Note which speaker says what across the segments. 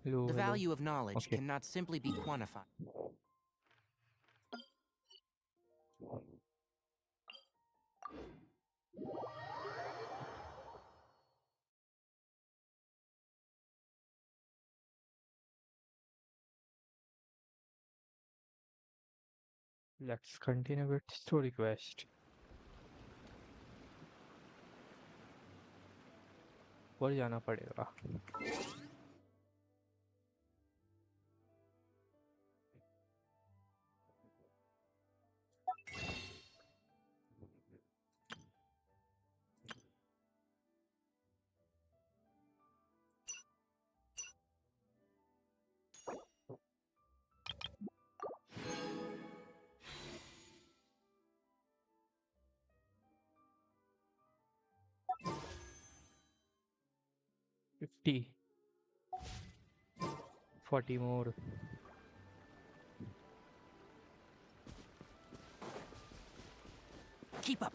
Speaker 1: Hello,
Speaker 2: The
Speaker 1: hello.
Speaker 2: value of knowledge
Speaker 1: Okay.
Speaker 2: cannot simply be quantified.
Speaker 1: Let's continue with story quest. ऊपर जाना पड़ेगा. $50. 40 more.
Speaker 2: Keep up.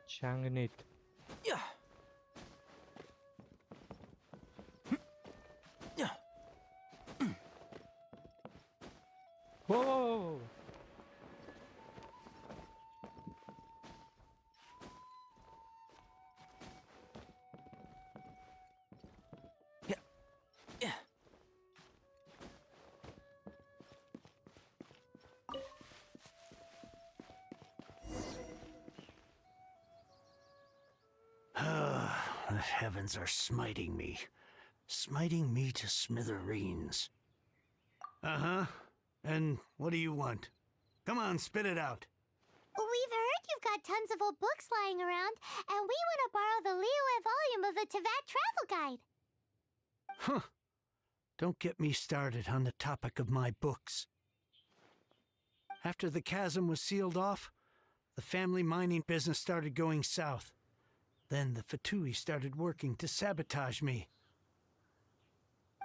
Speaker 1: Changnit.
Speaker 2: Yeah. Yeah.
Speaker 1: Whoa!
Speaker 2: Yeah. Yeah.
Speaker 3: The heavens are smiting me to smithereens. Uh-huh. And what do you want? Come on, spit it out.
Speaker 4: We've heard you've got tons of old books lying around, and we want to borrow the Liyue volume of the Teyvat travel guide.
Speaker 3: Huh. Don't get me started on the topic of my books. After the chasm was sealed off, the family mining business started going south. Then the Fatui started working to sabotage me.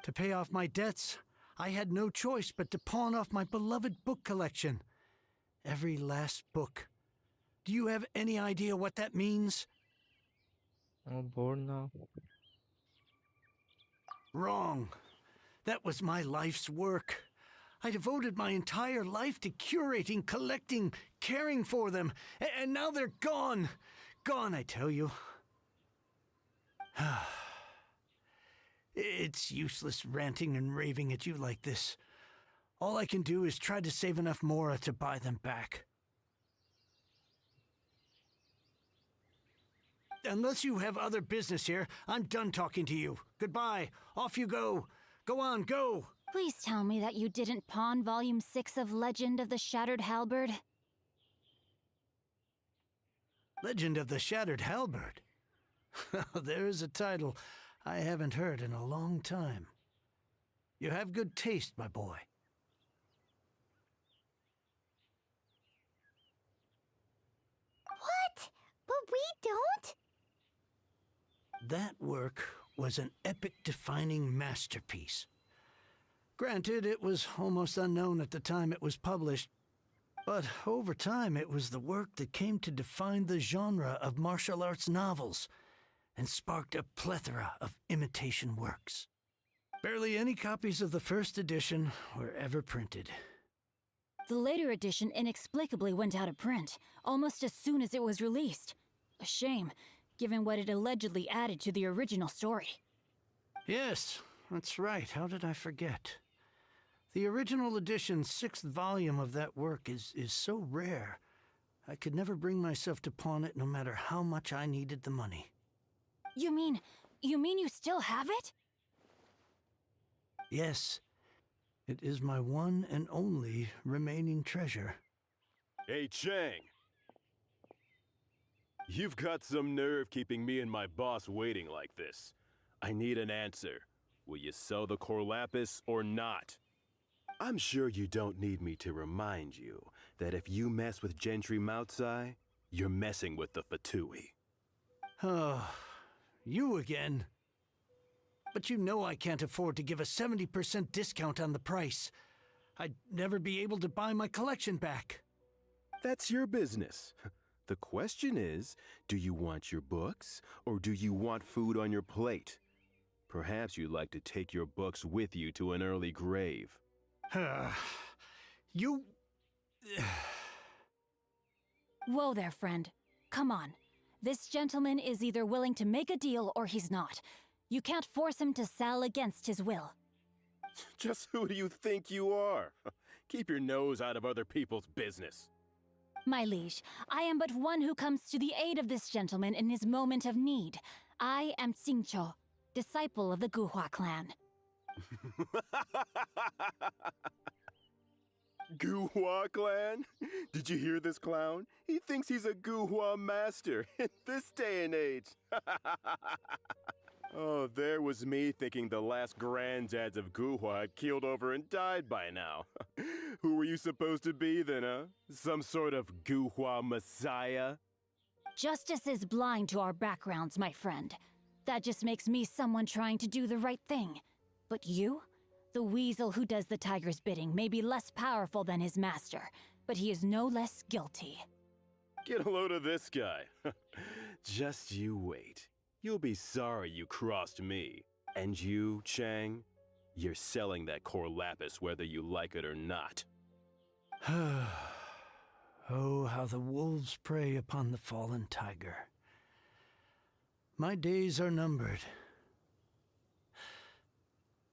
Speaker 3: To pay off my debts, I had no choice but to pawn off my beloved book collection. Every last book. Do you have any idea what that means?
Speaker 1: I'm bored now.
Speaker 3: Wrong. That was my life's work. I devoted my entire life to curating, collecting, caring for them, and now they're gone. Gone, I tell you. It's useless ranting and raving at you like this. All I can do is try to save enough Mora to buy them back. Unless you have other business here, I'm done talking to you. Goodbye. Off you go. Go on, go.
Speaker 5: Please tell me that you didn't pawn Volume 6 of Legend of the Shattered Halberd.
Speaker 3: Legend of the Shattered Halberd. There's a title I haven't heard in a long time. You have good taste, my boy.
Speaker 4: What? But we don't?
Speaker 3: That work was an epic-defining masterpiece. Granted, it was almost unknown at the time it was published, but over time it was the work that came to define the genre of martial arts novels and sparked a plethora of imitation works. Barely any copies of the first edition were ever printed.
Speaker 5: The later edition inexplicably went out of print, almost as soon as it was released. A shame, given what it allegedly added to the original story.
Speaker 3: Yes, that's right. How did I forget? The original edition's 6th volume of that work is so rare, I could never bring myself to pawn it no matter how much I needed the money.
Speaker 5: You mean you still have it?
Speaker 3: Yes, it is my one and only remaining treasure.
Speaker 6: Hey, Chang! You've got some nerve keeping me and my boss waiting like this. I need an answer. Will you sell the core lapis or not? I'm sure you don't need me to remind you that if you mess with Gentry Moutsai, you're messing with the Fatui.
Speaker 3: Oh, you again. But you know I can't afford to give a 70% discount on the price. I'd never be able to buy my collection back.
Speaker 6: That's your business. The question is, do you want your books, or do you want food on your plate? Perhaps you'd like to take your books with you to an early grave.
Speaker 3: You...
Speaker 5: Whoa there, friend. Come on. This gentleman is either willing to make a deal or he's not. You can't force him to sell against his will.
Speaker 6: Just who do you think you are? Keep your nose out of other people's business.
Speaker 5: My liege, I am but one who comes to the aid of this gentleman in his moment of need. I am Xingqiu, disciple of the Guhua clan.
Speaker 6: Guhua clan? Did you hear this clown? He thinks he's a Guhua master in this day and age. Oh, there was me thinking the last granddads of Guhua had keeled over and died by now. Who were you supposed to be then, huh? Some sort of Guhua messiah?
Speaker 5: Justice is blind to our backgrounds, my friend. That just makes me someone trying to do the right thing. But you? The weasel who does the tiger's bidding may be less powerful than his master, but he is no less guilty.
Speaker 6: Get a load of this guy. Just you wait. You'll be sorry you crossed me. And you, Chang, you're selling that core lapis whether you like it or not.
Speaker 3: Oh, how the wolves prey upon the fallen tiger. My days are numbered.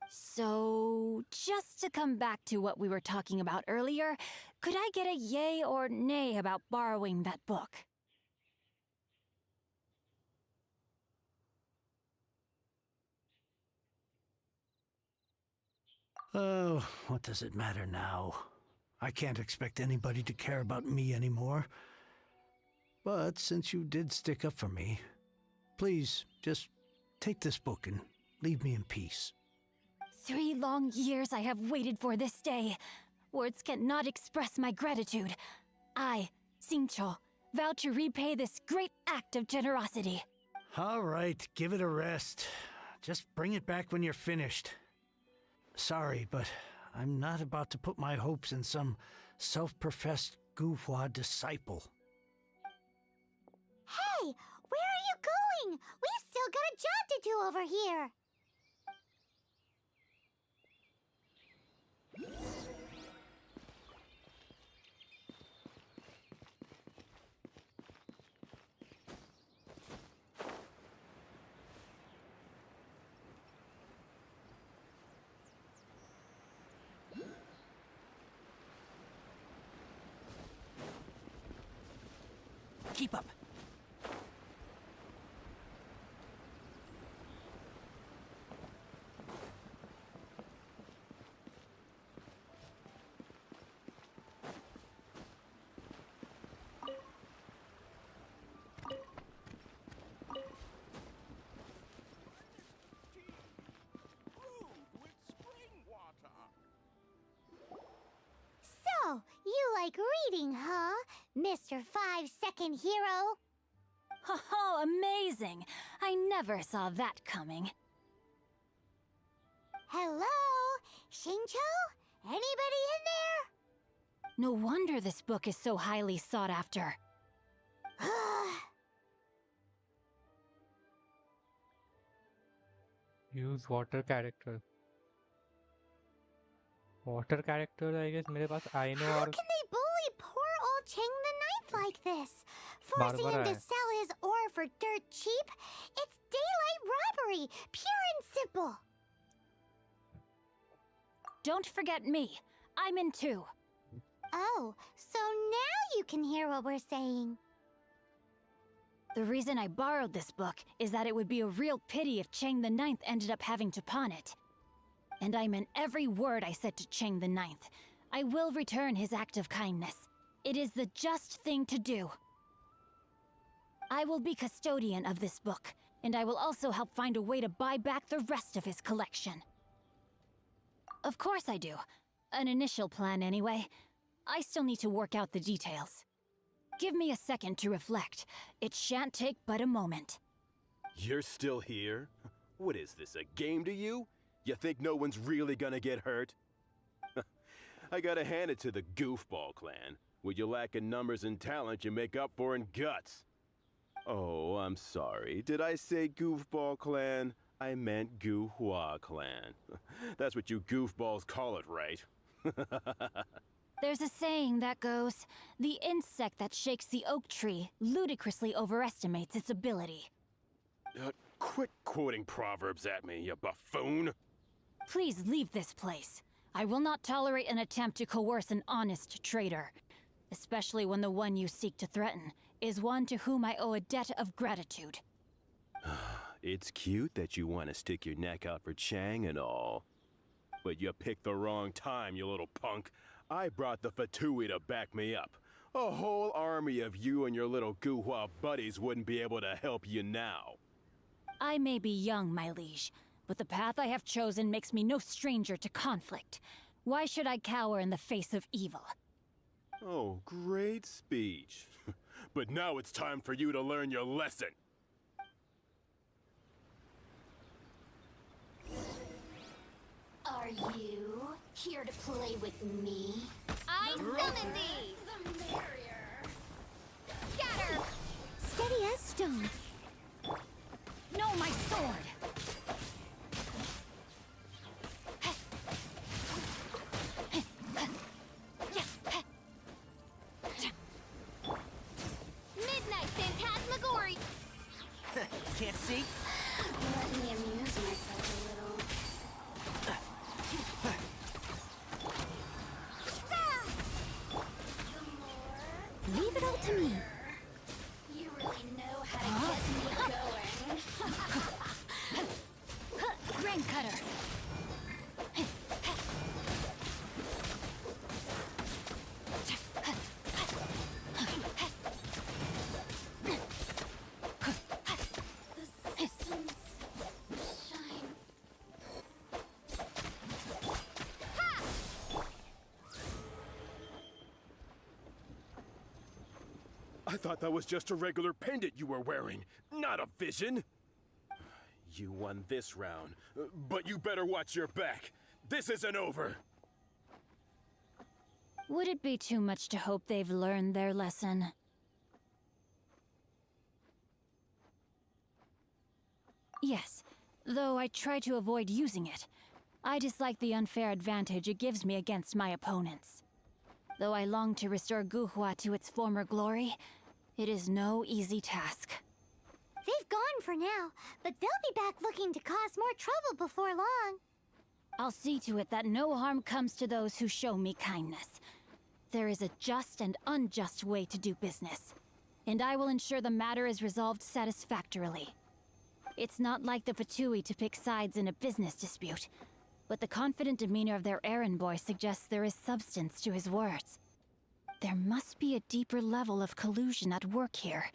Speaker 5: So, just to come back to what we were talking about earlier, could I get a yay or nay about borrowing that book?
Speaker 3: Oh, what does it matter now? I can't expect anybody to care about me anymore. But since you did stick up for me, please, just take this book and leave me in peace.
Speaker 5: 3 long years I have waited for this day. Words cannot express my gratitude. I, Xingqiu, vow to repay this great act of generosity.
Speaker 3: All right, give it a rest. Just bring it back when you're finished. Sorry, but I'm not about to put my hopes in some self-professed Guhua disciple.
Speaker 4: Hey, where are you going? We've still got a job to do over here.
Speaker 2: Keep up.
Speaker 4: So, you like reading, huh, Mr. 5-second hero?
Speaker 5: Oh, amazing! I never saw that coming.
Speaker 4: Hello? Xingqiu? Anybody in there?
Speaker 5: No wonder this book is so highly sought after.
Speaker 1: Use water character water character I guess मेरे पास आइनो
Speaker 4: How
Speaker 1: और
Speaker 4: can they bully poor old Chang the Ninth like this? Forcing him
Speaker 1: Barbara
Speaker 4: to sell his ore for dirt cheap? It's daylight robbery, pure and simple.
Speaker 5: Don't forget me. I'm in too.
Speaker 4: Oh, so now you can hear what we're saying.
Speaker 5: The reason I borrowed this book is that it would be a real pity if Chang the Ninth ended up having to pawn it. And I meant every word I said to Chang the Ninth. I will return his act of kindness. It is the just thing to do. I will be custodian of this book, and I will also help find a way to buy back the rest of his collection. Of course I do. An initial plan, anyway. I still need to work out the details. Give me a second to reflect. It shan't take but a moment.
Speaker 6: You're still here? What is this, a game to you? You think no one's really gonna get hurt? I gotta hand it to the Goofball Clan. What you lack in numbers and talent, you make up for in guts. Oh, I'm sorry. Did I say Goofball Clan? I meant Goohua Clan. That's what you goofballs call it, right?
Speaker 5: There's a saying that goes, the insect that shakes the oak tree ludicrously overestimates its ability.
Speaker 6: Quit quoting proverbs at me, you buffoon.
Speaker 5: Please leave this place. I will not tolerate an attempt to coerce an honest trader, especially when the one you seek to threaten is one to whom I owe a debt of gratitude.
Speaker 6: It's cute that you want to stick your neck out for Chang and all. But you picked the wrong time, you little punk. I brought the Fatui to back me up. A whole army of you and your little Guhua buddies wouldn't be able to help you now.
Speaker 5: I may be young, my liege, but the path I have chosen makes me no stranger to conflict. Why should I cower in the face of evil?
Speaker 6: Oh, great speech. But now it's time for you to learn your lesson.
Speaker 7: Are you here to play with me?
Speaker 4: I summon thee!
Speaker 7: The merrier.
Speaker 4: Scatter! Steady as stone.
Speaker 5: No, my sword!
Speaker 4: Midnight Phantasmagory!
Speaker 2: Can't see?
Speaker 7: Let me amuse myself a little.
Speaker 4: Leave it all to me.
Speaker 7: You really know how to get me going.
Speaker 5: Grain cutter!
Speaker 7: The systems shine.
Speaker 6: I thought that was just a regular pendant you were wearing, not a vision. You won this round, but you better watch your back. This isn't over.
Speaker 5: Would it be too much to hope they've learned their lesson? Yes, though I try to avoid using it. I dislike the unfair advantage it gives me against my opponents. Though I long to restore Guhua to its former glory, it is no easy task.
Speaker 4: They've gone for now, but they'll be back looking to cause more trouble before long.
Speaker 5: I'll see to it that no harm comes to those who show me kindness. There is a just and unjust way to do business, and I will ensure the matter is resolved satisfactorily. It's not like the Fatui to pick sides in a business dispute, but the confident demeanor of their errand boy suggests there is substance to his words. There must be a deeper level of collusion at work here.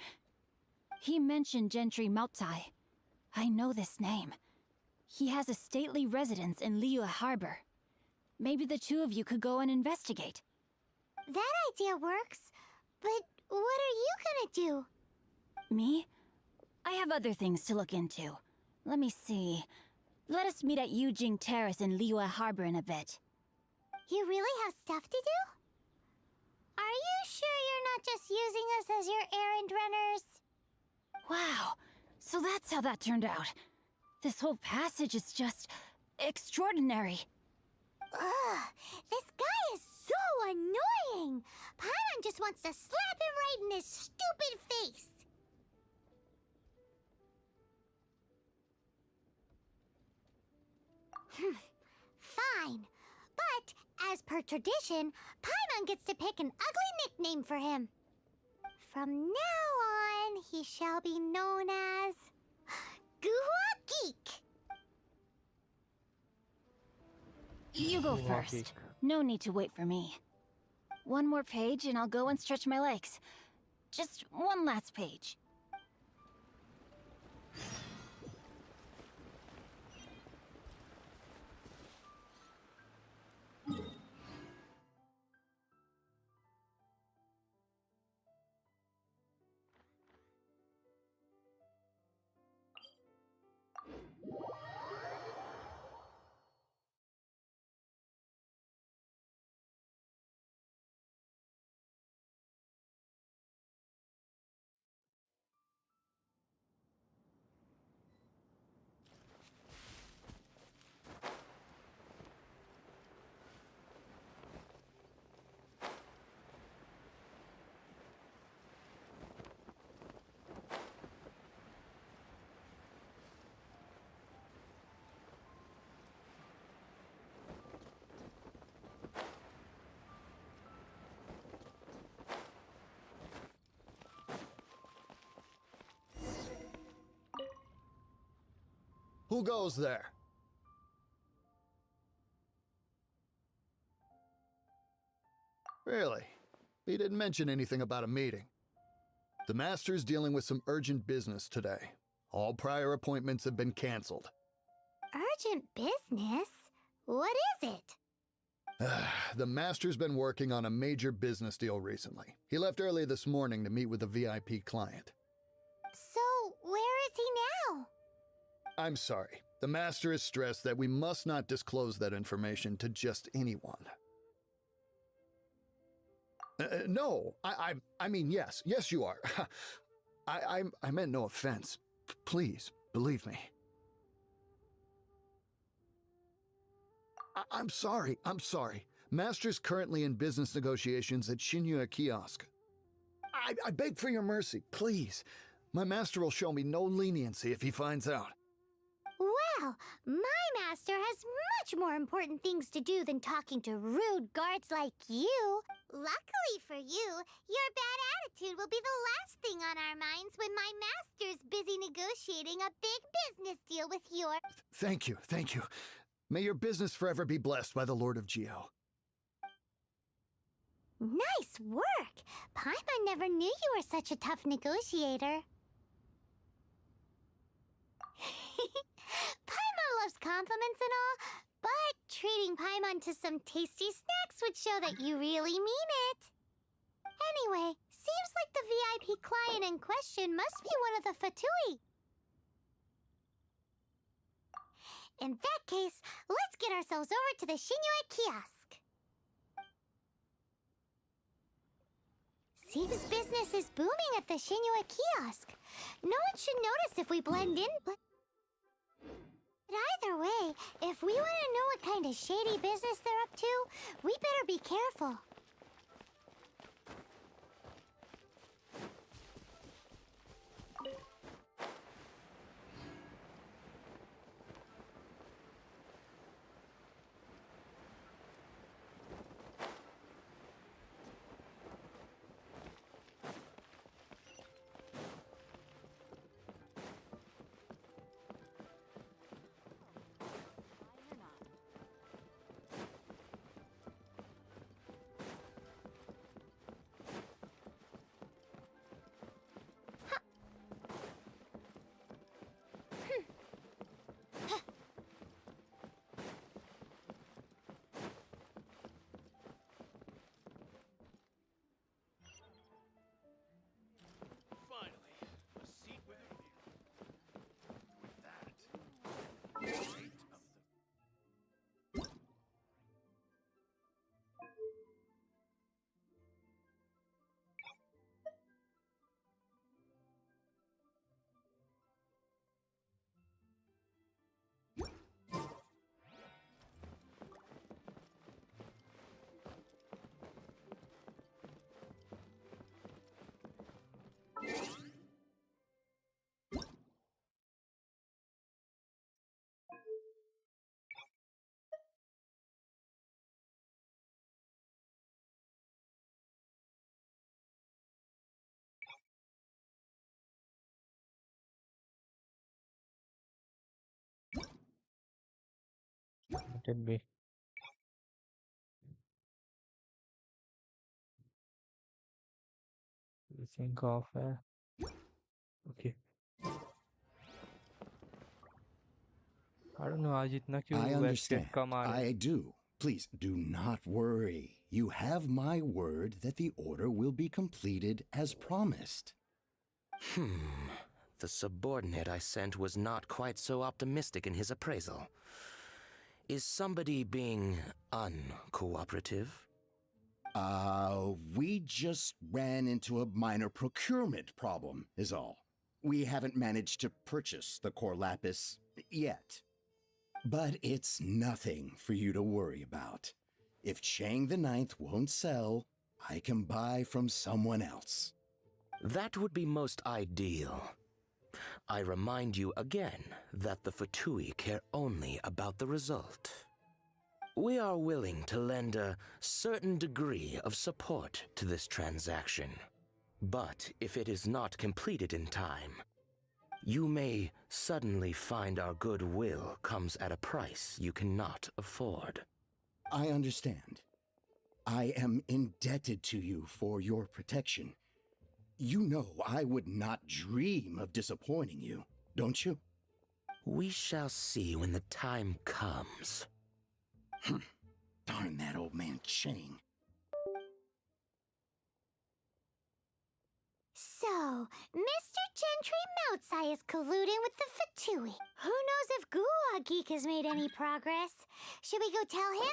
Speaker 5: He mentioned Gentry Mautai. I know this name. He has a stately residence in Liyue Harbor. Maybe the two of you could go and investigate.
Speaker 4: That idea works, but what are you gonna do?
Speaker 5: Me? I have other things to look into. Let me see. Let us meet at Yujing Terrace in Liyue Harbor in a bit.
Speaker 4: You really have stuff to do? Are you sure you're not just using us as your errand runners?
Speaker 5: Wow, so that's how that turned out. This whole passage is just extraordinary.
Speaker 4: Ugh, this guy is so annoying! Paimon just wants to slap him right in his stupid face! Fine. But, as per tradition, Paimon gets to pick an ugly nickname for him. From now on, he shall be known as... Guhua Geek!
Speaker 5: You go
Speaker 1: Guhua
Speaker 5: first.
Speaker 1: Geek.
Speaker 5: No need to wait for me. One more page and I'll go and stretch my legs. Just one last page.
Speaker 8: Who goes there? Really? He didn't mention anything about a meeting. The Master's dealing with some urgent business today. All prior appointments have been canceled.
Speaker 4: Urgent business? What is it?
Speaker 8: The Master's been working on a major business deal recently. He left early this morning to meet with a VIP client.
Speaker 4: So, where is he now?
Speaker 8: I'm sorry. The Master is stressed that we must not disclose that information to just anyone. No, I mean, yes, you are. I meant no offense. Please, believe me. I'm sorry. Master's currently in business negotiations at Shinya Kiosk. I beg for your mercy, please. My master will show me no leniency if he finds out.
Speaker 4: Well, my master has much more important things to do than talking to rude guards like you. Luckily for you, your bad attitude will be the last thing on our minds when my master's busy negotiating a big business deal with your...
Speaker 8: Thank you. May your business forever be blessed by the Lord of Geo.
Speaker 4: Nice work! Paimon never knew you were such a tough negotiator. Paimon loves compliments and all, but treating Paimon to some tasty snacks would show that you really mean it. Anyway, seems like the VIP client in question must be one of the Fatui. In that case, let's get ourselves over to the Shinya Kiosk. Seems business is booming at the Shinya Kiosk. No one should notice if we blend in, but either way, if we want to know what kind of shady business they're up to, we better be careful.
Speaker 1: Let it be. Think of okay. I don't know आज इतना क्यों
Speaker 9: I
Speaker 1: western
Speaker 9: understand.
Speaker 1: कम आ रहा है.
Speaker 9: I do. Please do not worry. You have my word that the order will be completed as promised.
Speaker 2: The subordinate I sent was not quite so optimistic in his appraisal. Is somebody being uncooperative?
Speaker 9: We just ran into a minor procurement problem, is all. We haven't managed to purchase the core lapis yet. But it's nothing for you to worry about. If Chang the Ninth won't sell, I can buy from someone else.
Speaker 2: That would be most ideal. I remind you again that the Fatui care only about the result. We are willing to lend a certain degree of support to this transaction. But if it is not completed in time, You may suddenly find our goodwill comes at a price you cannot afford.
Speaker 9: I understand. I am indebted to you for your protection. You know I would not dream of disappointing you, don't you?
Speaker 2: We shall see when the time comes.
Speaker 9: Darn that old man Chang.
Speaker 4: So, Mr. Gentry Moutsai is colluding with the Fatui. Who knows if Gua Geek has made any progress? Should we go tell him?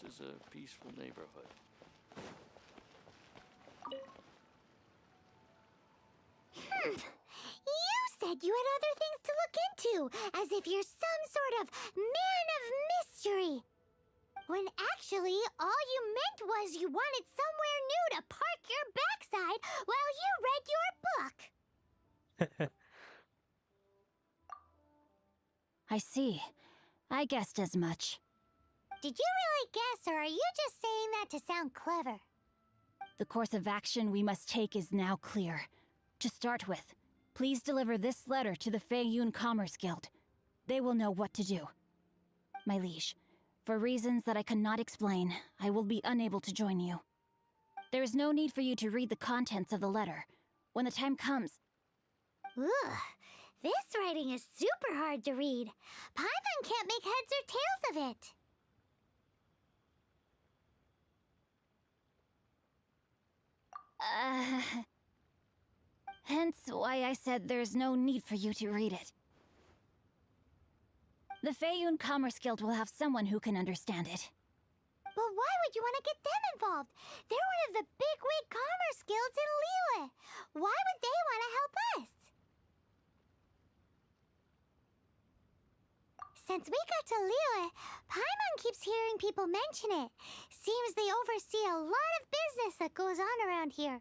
Speaker 10: This is a peaceful neighborhood.
Speaker 4: You said you had other things to look into, as if you're some sort of man of mystery. When actually, all you meant was you wanted somewhere new to park your backside while you read your book.
Speaker 5: I see. I guessed as much.
Speaker 4: Did you really guess, or are you just saying that to sound clever?
Speaker 5: The course of action we must take is now clear. To start with, please deliver this letter to the Feiyun Commerce Guild. They will know what to do. My liege, for reasons that I cannot explain, I will be unable to join you. There is no need for you to read the contents of the letter. When the time comes...
Speaker 4: Ugh, this writing is super hard to read. Paimon can't make heads or tails of it.
Speaker 5: Hence why I said there's no need for you to read it. The Feiyun Commerce Guild will have someone who can understand it.
Speaker 4: But why would you want to get them involved? They're one of the bigwig commerce guilds in Liyue. Why would they want to help us? Since we got to Liyue, Paimon keeps hearing people mention it. Seems they oversee a lot of business that goes on around here.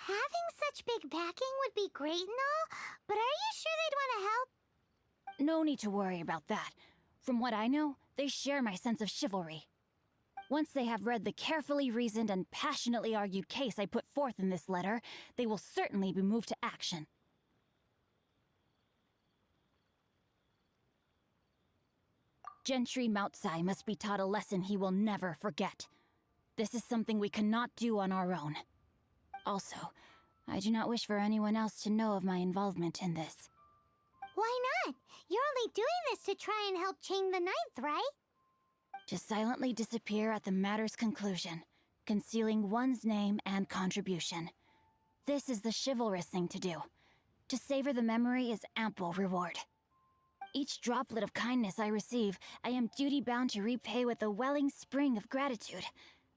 Speaker 4: Having such big backing would be great and all, but are you sure they'd want to help?
Speaker 5: No need to worry about that. From what I know, they share my sense of chivalry. Once they have read the carefully reasoned and passionately argued case I put forth in this letter, they will certainly be moved to action. Gentry Moutsai must be taught a lesson he will never forget. This is something we cannot do on our own. Also, I do not wish for anyone else to know of my involvement in this.
Speaker 4: Why not? You're only doing this to try and help Chang the Ninth, right?
Speaker 5: To silently disappear at the matter's conclusion, concealing one's name and contribution. This is the chivalrous thing to do. To savor the memory is ample reward. Each droplet of kindness I receive, I am duty-bound to repay with a welling spring of gratitude.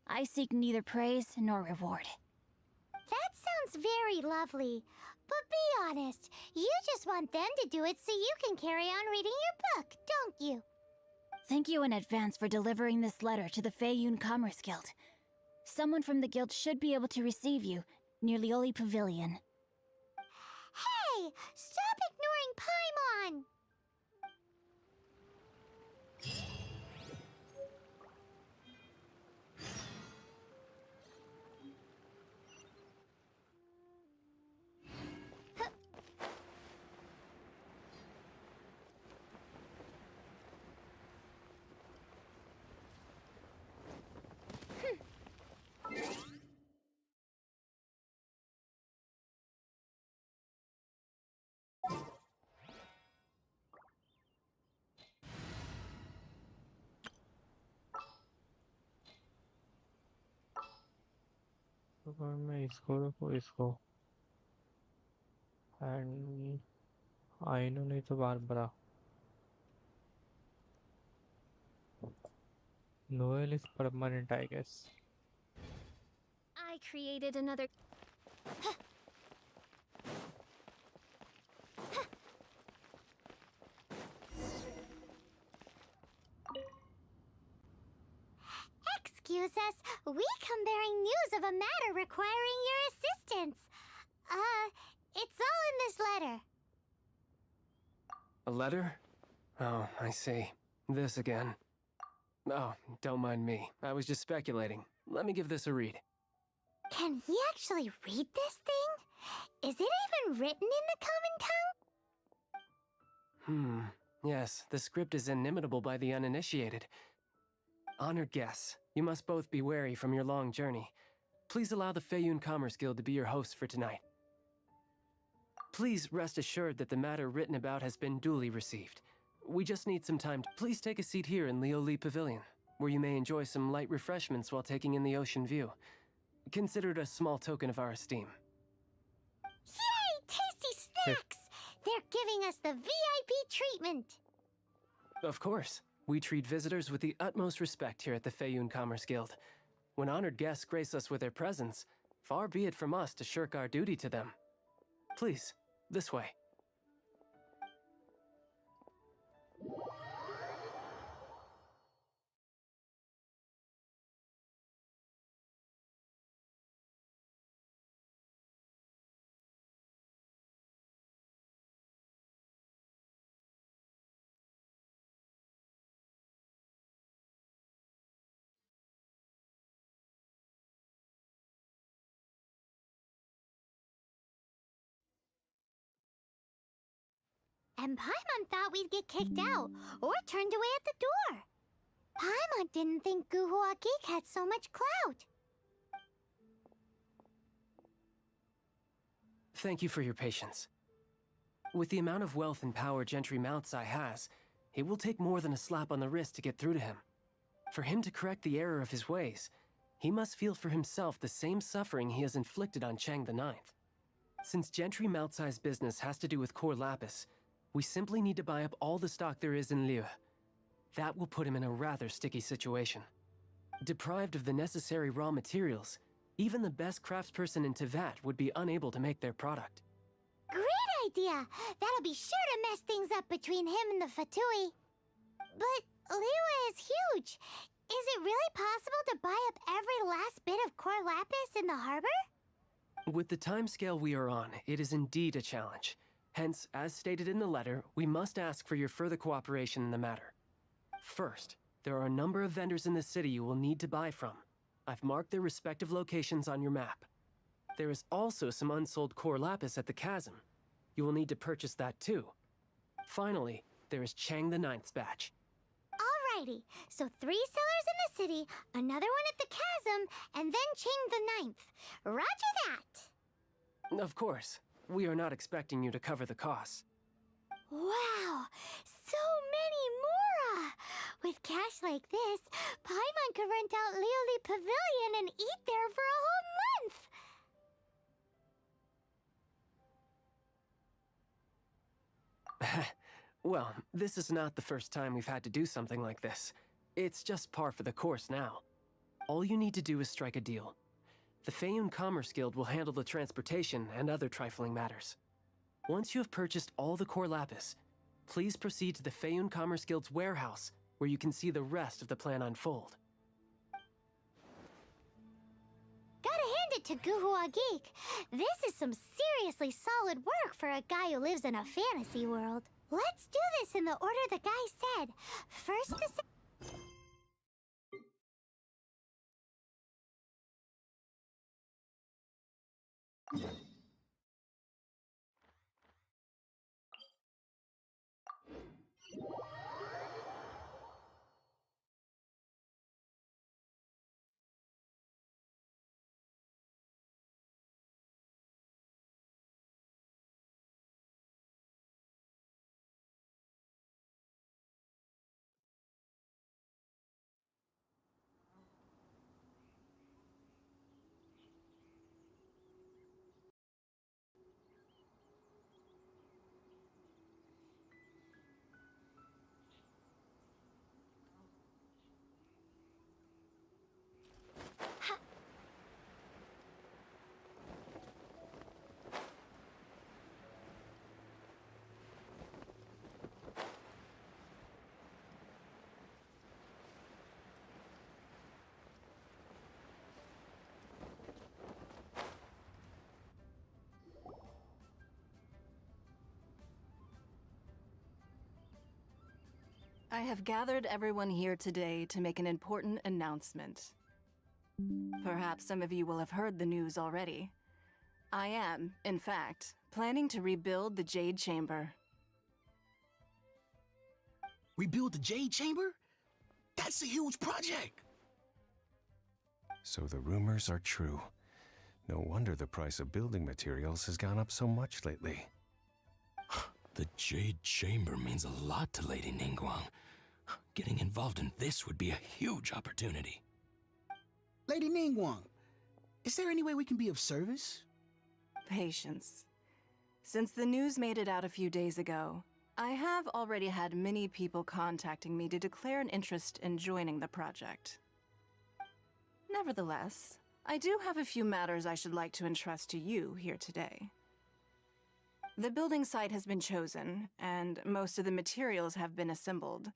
Speaker 5: I seek neither praise nor reward.
Speaker 4: That sounds very lovely. But be honest, you just want them to do it so you can carry on reading your book, don't you?
Speaker 5: Thank you in advance for delivering this letter to the Feiyun Commerce Guild. Someone from the guild should be able to receive you near Lioli Pavilion.
Speaker 4: Hey! Stop ignoring Paimon!
Speaker 1: तो अगर मैं इसको रखूँ इसको and I know नहीं तो Barbara. Noel is permanent, I guess.
Speaker 7: I created another.
Speaker 4: Excuse us, we come bearing news of a matter requiring your assistance. It's all in this letter.
Speaker 11: A letter? Oh, I see. This again. Oh, don't mind me. I was just speculating. Let me give this a read.
Speaker 4: Can he actually read this thing? Is it even written in the common tongue?
Speaker 11: Yes, the script is inimitable by the uninitiated. Honored guests, you must both be wary from your long journey. Please allow the Feiyun Commerce Guild to be your hosts for tonight. Please rest assured that the matter written about has been duly received. We just need some time. Please take a seat here in Leo Li Pavilion, where you may enjoy some light refreshments while taking in the ocean view. Consider it a small token of our esteem.
Speaker 4: Yay! Tasty snacks! They're giving us the VIP treatment.
Speaker 11: Of course. We treat visitors with the utmost respect here at the Feiyun Commerce Guild. When honored guests grace us with their presence, far be it from us to shirk our duty to them. Please, this way.
Speaker 4: And Paimon thought we'd get kicked out, or turned away at the door. Paimon didn't think Guhua Geek had so much clout.
Speaker 11: Thank you for your patience. With the amount of wealth and power Gentry Moutsai has, it will take more than a slap on the wrist to get through to him. For him to correct the error of his ways, he must feel for himself the same suffering he has inflicted on Chang the Ninth. Since Gentry Moutsai's business has to do with core lapis, we simply need to buy up all the stock there is in Liu. That will put him in a rather sticky situation. Deprived of the necessary raw materials, even the best craftsperson in Teyvat would be unable to make their product.
Speaker 4: Great idea! That'll be sure to mess things up between him and the Fatui. But Liu is huge. Is it really possible to buy up every last bit of core lapis in the harbor?
Speaker 11: With the timescale we are on, it is indeed a challenge. Hence, as stated in the letter, we must ask for your further cooperation in the matter. First, there are a number of vendors in the city you will need to buy from. I've marked their respective locations on your map. There is also some unsold core lapis at the chasm. You will need to purchase that too. Finally, there is Chang the Ninth's batch.
Speaker 4: Alrighty, so 3 sellers in the city, another one at the chasm, and then Chang the Ninth. Roger that!
Speaker 11: Of course, we are not expecting you to cover the costs.
Speaker 4: Wow, so many more! With cash like this, Paimon could rent out Lioli Pavilion and eat there for a whole month!
Speaker 11: Well, this is not the first time we've had to do something like this. It's just par for the course now. All you need to do is strike a deal. The Feiyun Commerce Guild will handle the transportation and other trifling matters. Once you have purchased all the core lapis, please proceed to the Feiyun Commerce Guild's warehouse, where you can see the rest of the plan unfold.
Speaker 4: Gotta hand it to Guhua Geek. This is some seriously solid work for a guy who lives in a fantasy world. Let's do this in the order the guy said. First the...
Speaker 12: I have gathered everyone here today to make an important announcement. Perhaps some of you will have heard the news already. I am, in fact, planning to rebuild the Jade Chamber.
Speaker 13: Rebuild the Jade Chamber? That's a huge project!
Speaker 14: So the rumors are true. No wonder the price of building materials has gone up so much lately.
Speaker 13: The Jade Chamber means a lot to Lady Ningguang. Getting involved in this would be a huge opportunity. Lady Ningguang, is there any way we can be of service?
Speaker 12: Patience. Since the news made it out a few days ago, I have already had many people contacting me to declare an interest in joining the project. Nevertheless, I do have a few matters I should like to entrust to you here today. The building site has been chosen, and most of the materials have been assembled.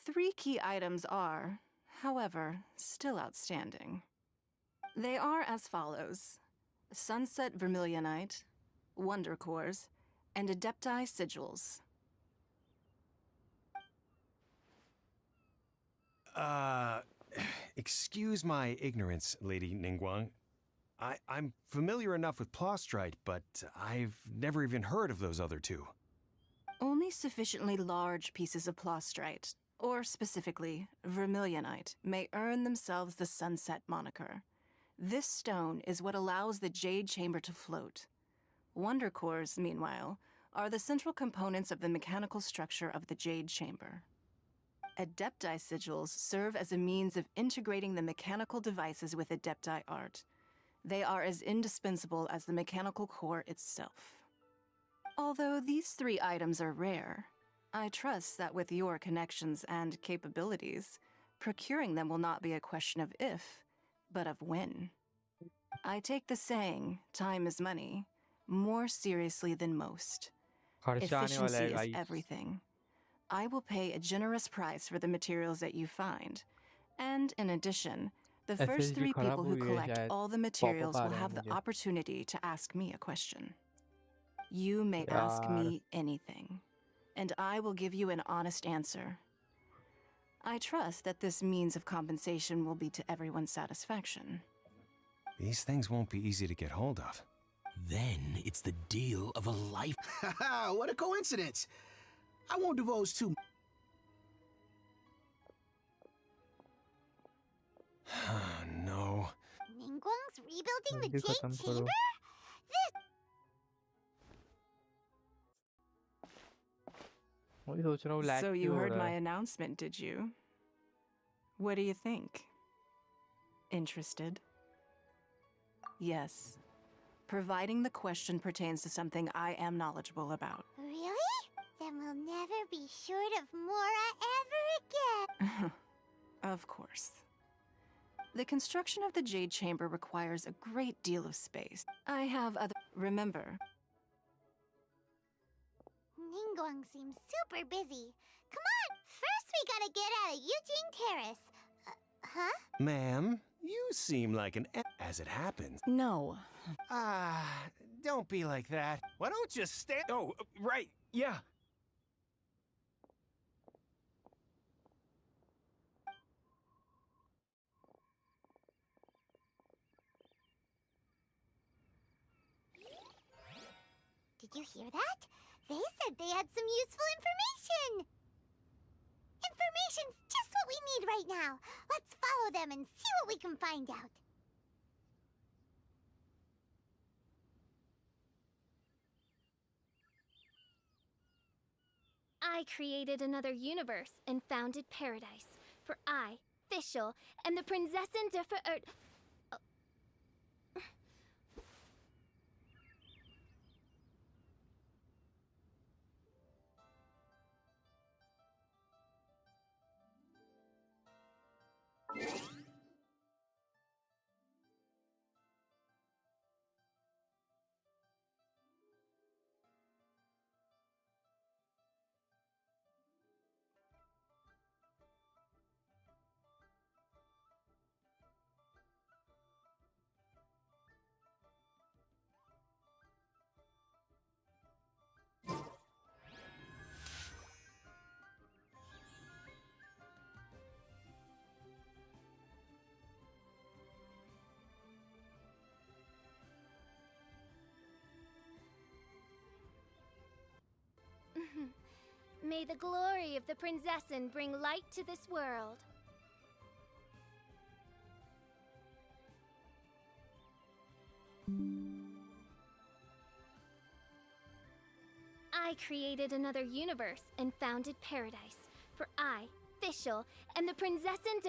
Speaker 12: 3 key items are, however, still outstanding. They are as follows: Sunset Vermilionite, Wonder Cores, and Adepti Sigils.
Speaker 14: Excuse my ignorance, Lady Ningguang. I'm familiar enough with Plostrite, but I've never even heard of those other 2.
Speaker 12: Only sufficiently large pieces of Plostrite, or specifically Vermilionite, may earn themselves the Sunset moniker. This stone is what allows the Jade Chamber to float. Wonder Cores, meanwhile, are the central components of the mechanical structure of the Jade Chamber. Adepti Sigils serve as a means of integrating the mechanical devices with Adepti art. They are as indispensable as the mechanical core itself. Although these 3 items are rare, I trust that with your connections and capabilities, procuring them will not be a question of if, but of when. I take the saying, time is money, more seriously than most.
Speaker 1: खर्चा आने वाला
Speaker 12: Efficiency
Speaker 1: है
Speaker 12: is
Speaker 1: guys.
Speaker 12: everything. I will pay a generous price for the materials that you find. And in addition, the first
Speaker 1: SSD
Speaker 12: 3
Speaker 1: खराब
Speaker 12: people who
Speaker 1: हुई है
Speaker 12: collect
Speaker 1: शायद.
Speaker 12: all the
Speaker 1: Pop-up
Speaker 12: materials
Speaker 1: uh
Speaker 12: will
Speaker 1: रहे हैं
Speaker 12: have the
Speaker 1: मुझे.
Speaker 12: opportunity to ask me a question. You may ask
Speaker 1: यार.
Speaker 12: me anything, and I will give you an honest answer. I trust that this means of compensation will be to everyone's satisfaction.
Speaker 14: These things won't be easy to get hold of.
Speaker 13: Then it's the deal of a life. Haha, what a coincidence! I won't divulge too.
Speaker 14: No.
Speaker 4: Ningguang's rebuilding the
Speaker 1: जल्दी
Speaker 4: Jade
Speaker 1: खत्म
Speaker 4: Chamber?
Speaker 1: करो. वही सोच रहा हूँ lag
Speaker 12: So you
Speaker 1: क्यों हो
Speaker 12: heard
Speaker 1: रहा
Speaker 12: my
Speaker 1: है.
Speaker 12: announcement, did you? What do you think? Interested? Yes. Providing the question pertains to something I am knowledgeable about.
Speaker 4: Really? Then we'll never be short of Mora ever again.
Speaker 12: Of course. The construction of the Jade Chamber requires a great deal of space. I have other... Remember,
Speaker 4: Ningguang seems super busy. Come on, first we gotta get out of Eugene Terrace. Huh?
Speaker 14: Ma'am, you seem like an as it happens.
Speaker 12: no.
Speaker 14: Don't be like that. Why don't you stand? Oh, right, yeah.
Speaker 4: Did you hear that? They said they had some useful information. Information's just what we need right now. Let's follow them and see what we can find out.
Speaker 7: I created another universe and founded paradise. For I, Fischl, am the Prinzessin de Ver... May the glory of the Prinzessin bring light to this world. I created another universe and founded paradise. For I, Fischl, and the Prinzessin